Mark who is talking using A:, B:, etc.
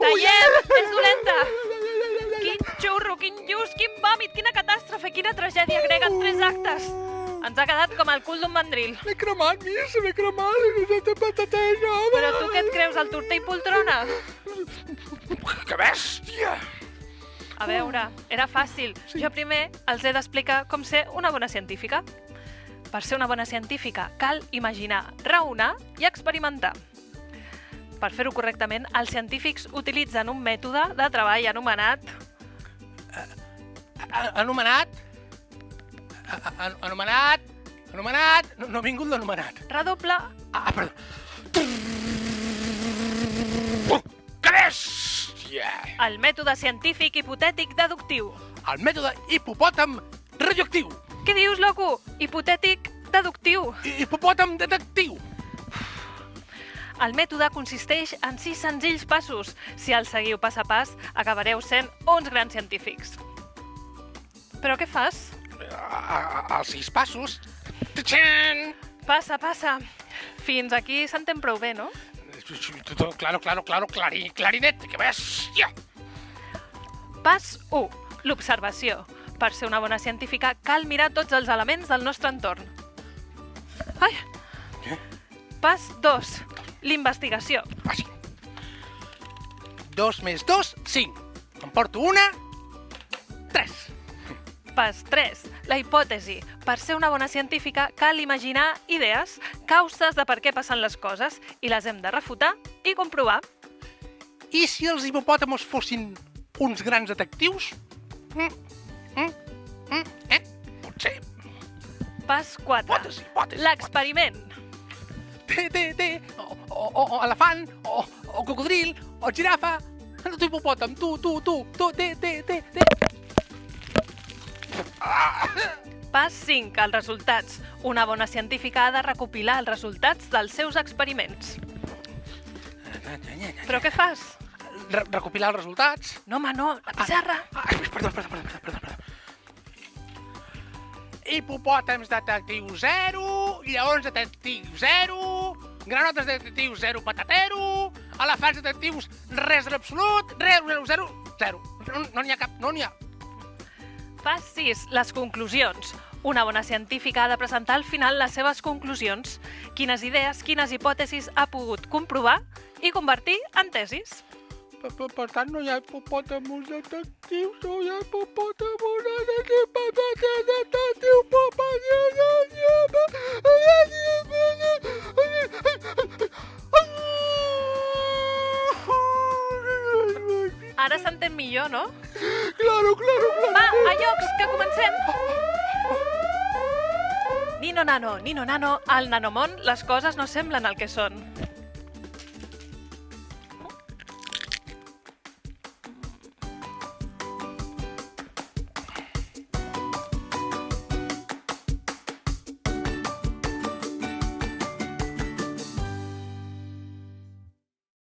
A: Tallem! És dolenta! Quin xurro, quin lluç, quin vòmit, quina catàstrofe, quina tragèdia grega en 3 actes! Ens ha quedat com el cul d'un mandril.
B: M'he cremat, Miss, m'he cremat.
A: Però tu què et creus, el torter i poltrona?
B: Que bèstia!
A: A veure, era fàcil. Jo primer els he d'explicar com ser una bona científica. Per ser una bona científica cal imaginar, raonar i experimentar. Per fer-ho correctament, els científics utilitzen un mètode de treball anomenat...
B: Anomenat... No ha vingut l'anomenat.
A: Redoble.
B: Perdó. Que bèstia!
A: El mètode científic hipotètic deductiu.
B: El mètode hipopòtam radioactiu.
A: Què dius, loco? Hipotètic deductiu.
B: Hipopòtam detectiu.
A: El mètode consisteix en 6 senzills passos. Si els seguiu pas a pas, acabareu sent uns grans científics. Però què fas?
B: Els 6 passos. Tachan!
A: Passa, passa. Fins aquí s'entén prou bé, no?
B: Claro, clarinet, que bèstia!
A: Pas 1. L'observació. Per ser una bona científica cal mirar tots els elements del nostre entorn. Ai! Pas 2. L'investigació.
B: Sí. 2 més 2, 5. Em porto una... 3.
A: Pas 3. La hipòtesi. Per ser una bona científica cal imaginar idees, causes de per què passen les coses, i les hem de refutar i comprovar.
B: I si els hipopòtamos fossin uns grans detectius? Potser.
A: Pas 4.
B: Hipòtesi.
A: L'experiment.
B: O elefant, o cocodril, o girafa. Tu hipopòtam, tu.
A: Pas 5. Els resultats. Una bona científica ha de recopilar els resultats dels seus experiments. Però què fas?
B: Recopilar els resultats.
A: No, home, no. La pissarra.
B: Perdó. Hipopòtams detectiu 0, lleons detectiu 0, granotes detectiu 0 patatero, elefants detectius res en absolut, 0. No n'hi ha cap, no n'hi ha.
A: Pas 6. Les conclusions. Una bona científica ha de presentar al final les seves conclusions. Quines idees, quines hipòtesis ha pogut comprovar i convertir en tesis.
B: Per tant, no hi ha hipopòtamos detectius, no hi ha hipopòtamos
A: Ara s'entén millor, no?
B: Claro.
A: Va, a llocs, que comencem! Nino Nano, al nanomón les coses no semblen el que són.